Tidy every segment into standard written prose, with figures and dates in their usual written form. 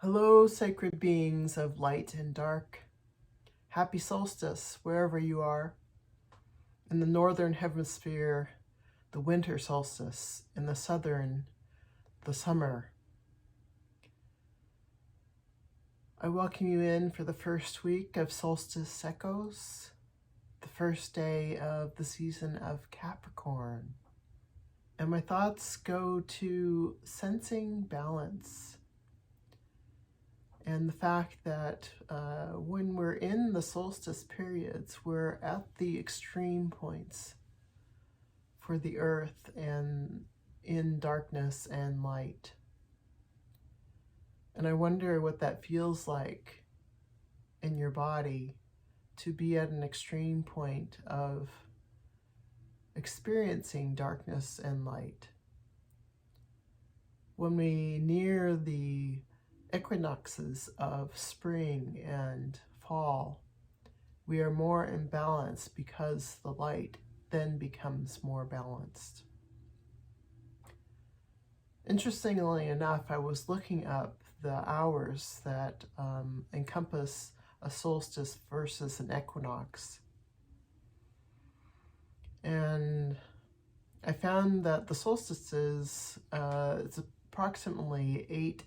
Hello, sacred beings of light and dark. Happy solstice, wherever you are. In the northern hemisphere, the winter solstice. In the southern, the summer. I welcome you in for the first week of Solstice Echoes, the first day of the season of Capricorn. And my thoughts go to sensing balance. And the fact that when we're in the solstice periods, we're at the extreme points for the earth and in darkness and light. And I wonder what that feels like in your body to be at an extreme point of experiencing darkness and light. When we near the equinoxes of spring and fall, we are more in balance because the light then becomes more balanced. Interestingly enough, I was looking up the hours that encompass a solstice versus an equinox. And I found that the solstices, it's approximately 8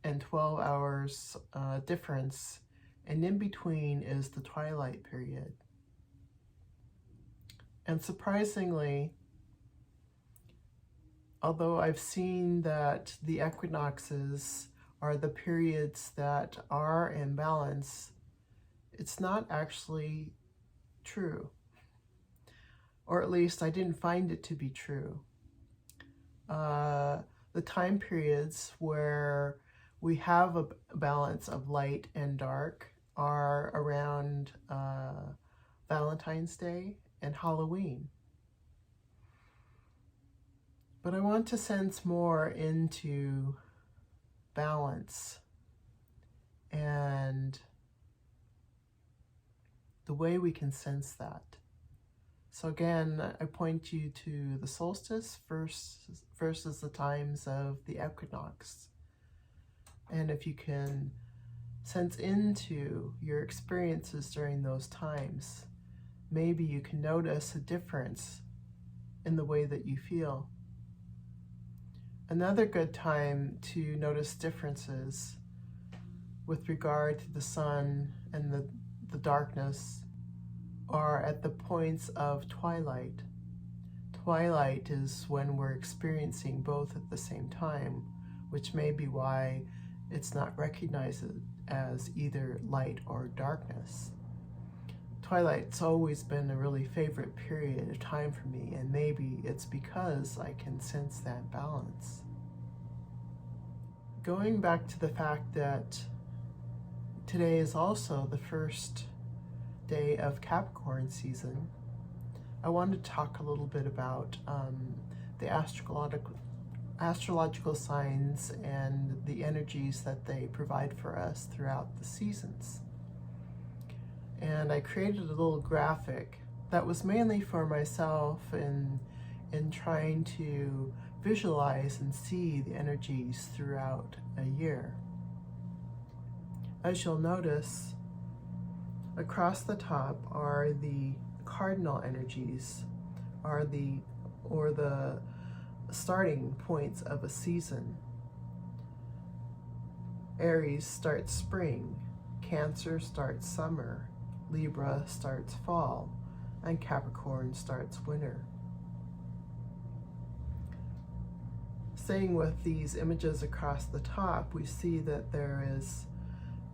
and 12 hours difference, and in between is the twilight period. And surprisingly, although I've seen that the equinoxes are the periods that are in balance, it's not actually true. Or at least I didn't find it to be true. The time periods where we have a balance of light and dark are around Valentine's Day and Halloween. But I want to sense more into balance and the way we can sense that. So again, I point you to the solstice versus the times of the equinox. And if you can sense into your experiences during those times, maybe you can notice a difference in the way that you feel. Another good time to notice differences with regard to the sun and the darkness are at the points of twilight. Twilight is when we're experiencing both at the same time, which may be why it's not recognized as either light or darkness. Twilight's always been a really favorite period of time for me, and maybe it's because I can sense that balance. Going back to the fact that today is also the first day of Capricorn season, I wanted to talk a little bit about the astrological signs and the energies that they provide for us throughout the seasons. And I created a little graphic that was mainly for myself in trying to visualize and see the energies throughout a year. As you'll notice, across the top are the cardinal energies, or the starting points of a season. Aries starts spring, Cancer starts summer, Libra starts fall, and Capricorn starts winter. Staying with these images across the top, we see that there is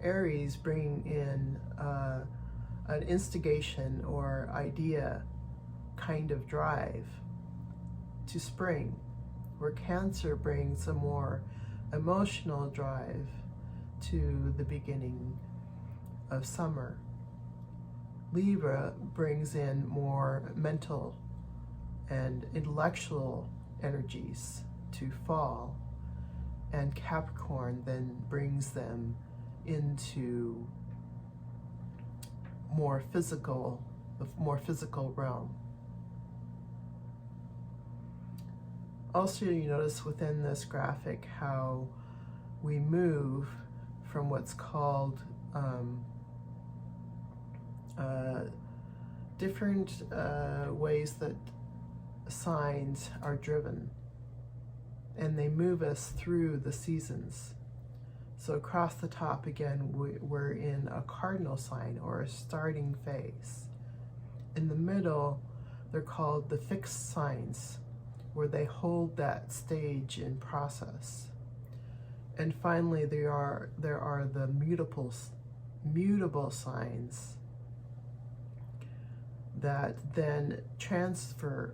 Aries bringing in an instigation or idea kind of drive to spring, where Cancer brings a more emotional drive to the beginning of summer. Libra brings in more mental and intellectual energies to fall, and Capricorn then brings them into the more physical realm. Also, you notice within this graphic how we move from what's called different ways that signs are driven, and they move us through the seasons. So across the top again, we're in a cardinal sign, or a starting phase. In the middle, they're called the fixed signs, where they hold that stage in process. And finally, there are the mutable signs that then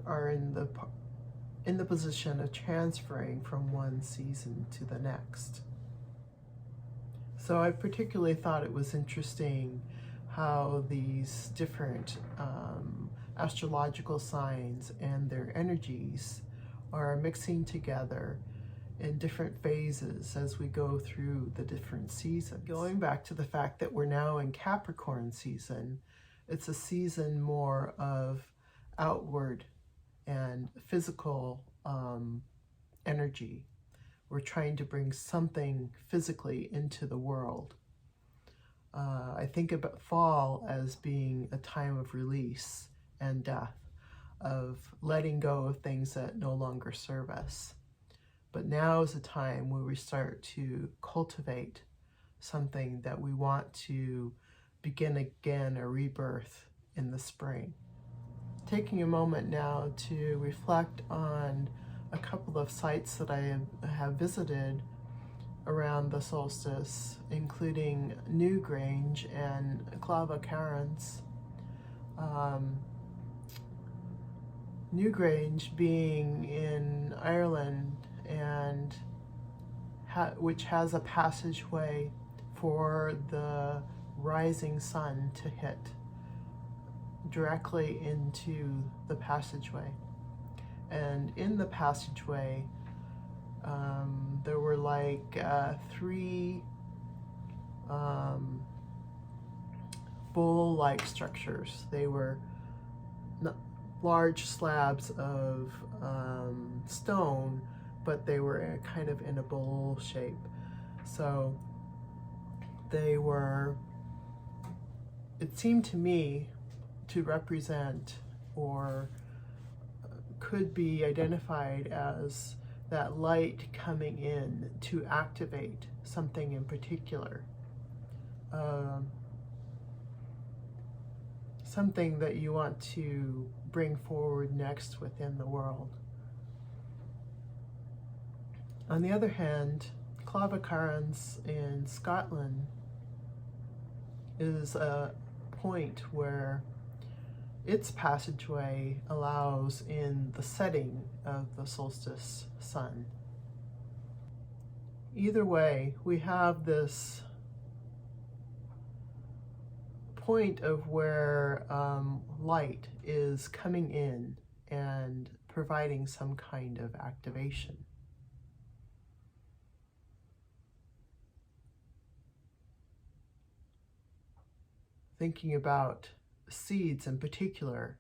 are in the position of transferring from one season to the next. So I particularly thought it was interesting how these different astrological signs and their energies are mixing together in different phases as we go through the different seasons. Going back to the fact that we're now in Capricorn season, it's a season more of outward and physical energy. We're trying to bring something physically into the world. I think about fall as being a time of release and death, of letting go of things that no longer serve us. But now is a time where we start to cultivate something that we want to begin again, a rebirth in the spring. Taking a moment now to reflect on a couple of sites that I have visited around the solstice, including Newgrange and Clavacarans. Newgrange being in Ireland, and which has a passageway for the rising sun to hit directly into the passageway. And in the passageway, there were like 3 bowl-like structures. They were large slabs of stone, but they were kind of in a bowl shape. So they were, it seemed to me, to represent, or could be identified as, that light coming in to activate something in particular. Something that you want to bring forward next within the world. On the other hand, Clavacarans in Scotland is a point where its passageway allows in the setting of the solstice sun. Either way, we have this point of where light is coming in and providing some kind of activation. Thinking about seeds in particular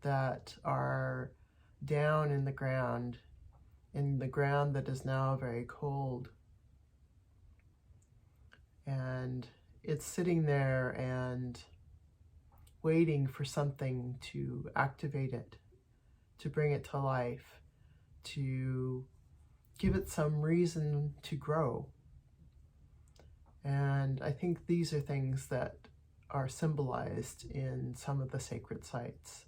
that are down in the ground that is now very cold, and it's sitting there and waiting for something to activate it, to bring it to life, to give it some reason to grow. And I think these are things that are symbolized in some of the sacred sites.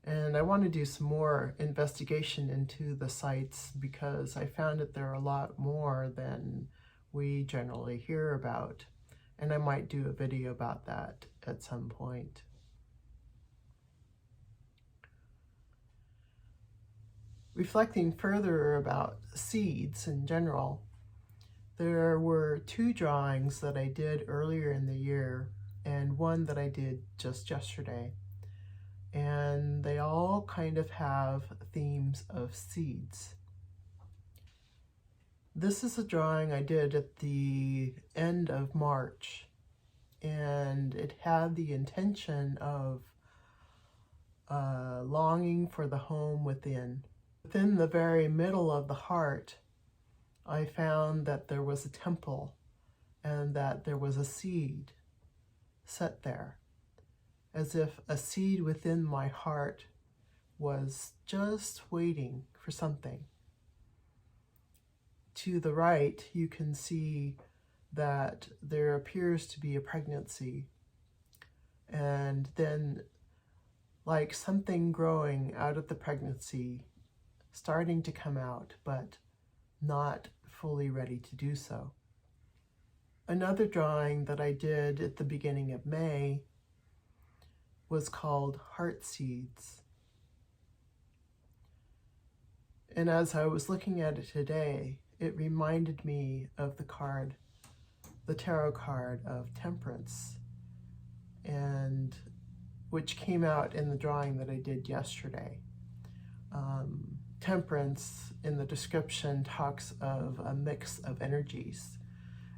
And I want to do some more investigation into the sites, because I found that there are a lot more than we generally hear about. And I might do a video about that at some point. Reflecting further about seeds in general, there were 2 drawings that I did earlier in the year, and one that I did just yesterday. And they all kind of have themes of seeds. This is a drawing I did at the end of March, and it had the intention of longing for the home within. Within the very middle of the heart I found that there was a temple and that there was a seed set there, as if a seed within my heart was just waiting for something. To the right, you can see that there appears to be a pregnancy, and then like something growing out of the pregnancy, starting to come out, but not fully ready to do so. Another drawing that I did at the beginning of May was called Heart Seeds. And as I was looking at it today, it reminded me of the card, the tarot card of Temperance, and which came out in the drawing that I did yesterday. Temperance in the description talks of a mix of energies.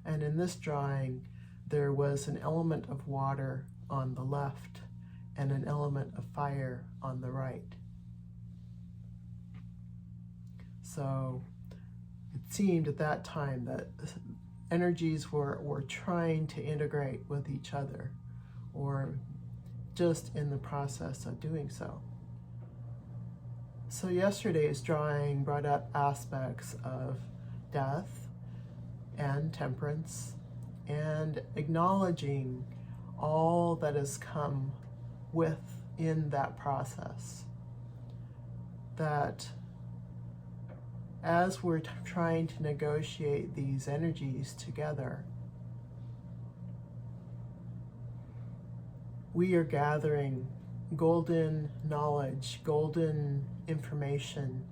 And in this drawing, there was an element of water on the left and an element of fire on the right. So it seemed at that time that energies were trying to integrate with each other, or just in the process of doing so. So yesterday's drawing brought up aspects of death and temperance, and acknowledging all that has come within that process. That as we're trying to negotiate these energies together, we are gathering golden knowledge, golden information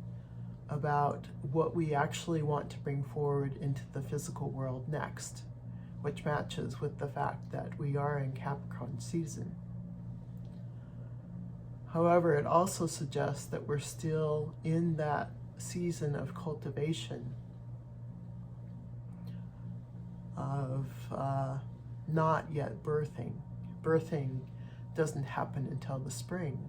about what we actually want to bring forward into the physical world next, which matches with the fact that we are in Capricorn season. However, it also suggests that we're still in that season of cultivation, of not yet birthing. Birthing doesn't happen until the spring.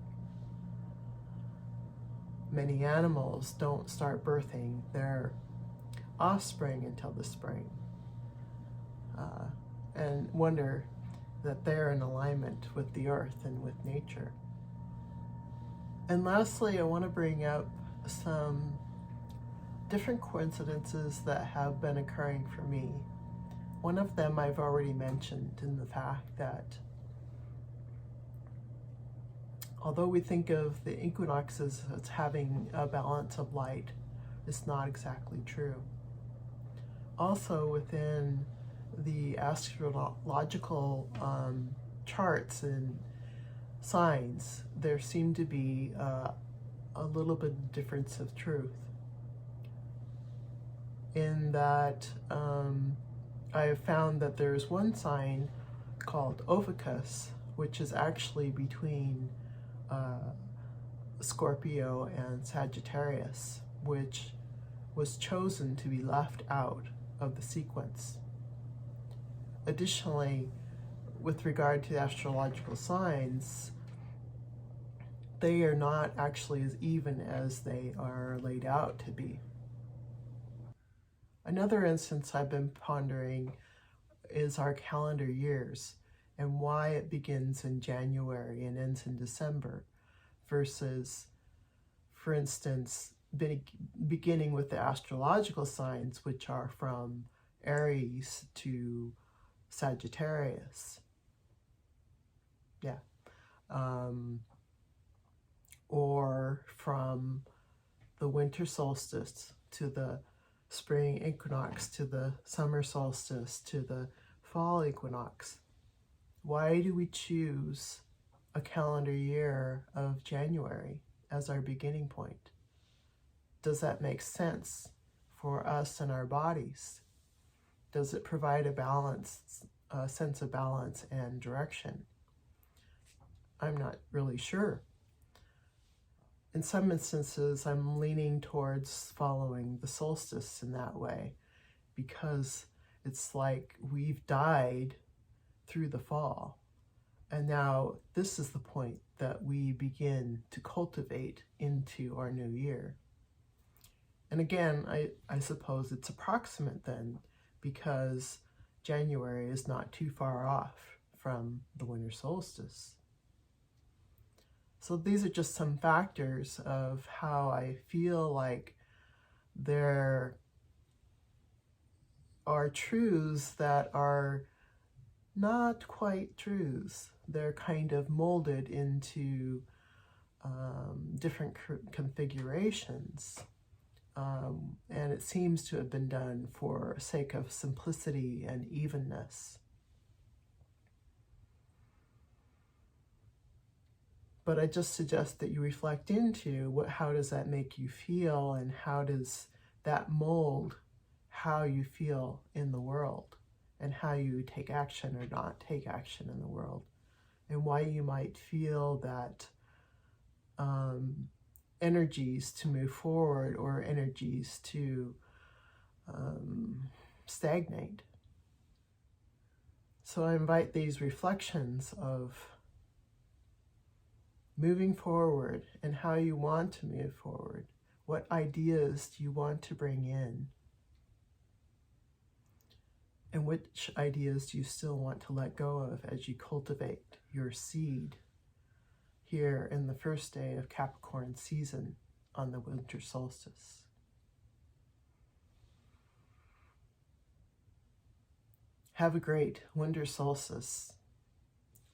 Many animals don't start birthing their offspring until the spring, and wonder that they're in alignment with the earth and with nature. And lastly, I want to bring up some different coincidences that have been occurring for me. One of them I've already mentioned, in the fact that although we think of the equinoxes as having a balance of light, it's not exactly true. Also, within the astrological charts and signs, there seem to be a little bit of difference of truth, in that I have found that there's one sign called Ophiuchus, which is actually between Scorpio and Sagittarius, which was chosen to be left out of the sequence. Additionally, with regard to the astrological signs, they are not actually as even as they are laid out to be. Another instance I've been pondering is our calendar years, and why it begins in January and ends in December, versus, for instance, beginning with the astrological signs, which are from Aries to Sagittarius. Or from the winter solstice to the spring equinox, to the summer solstice, to the fall equinox. Why do we choose a calendar year of January as our beginning point? Does that make sense for us and our bodies? Does it provide a sense of balance and direction? I'm not really sure. In some instances, I'm leaning towards following the solstice in that way, because it's like we've died through the fall, and now this is the point that we begin to cultivate into our new year. And again, I suppose it's approximate then, because January is not too far off from the winter solstice. So these are just some factors of how I feel like there are truths that are not quite truths. They're kind of molded into different configurations. And it seems to have been done for sake of simplicity and evenness. But I just suggest that you reflect into how does that make you feel, and how does that mold how you feel in the world, and how you take action or not take action in the world, and why you might feel that energies to move forward or energies to stagnate. So I invite these reflections of moving forward and how you want to move forward. What ideas do you want to bring in? And which ideas do you still want to let go of as you cultivate your seed here in the first day of Capricorn season on the winter solstice? Have a great winter solstice,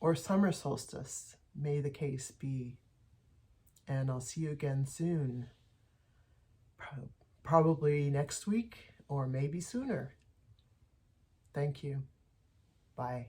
or summer solstice, may the case be. And I'll see you again soon, probably next week or maybe sooner. Thank you. Bye.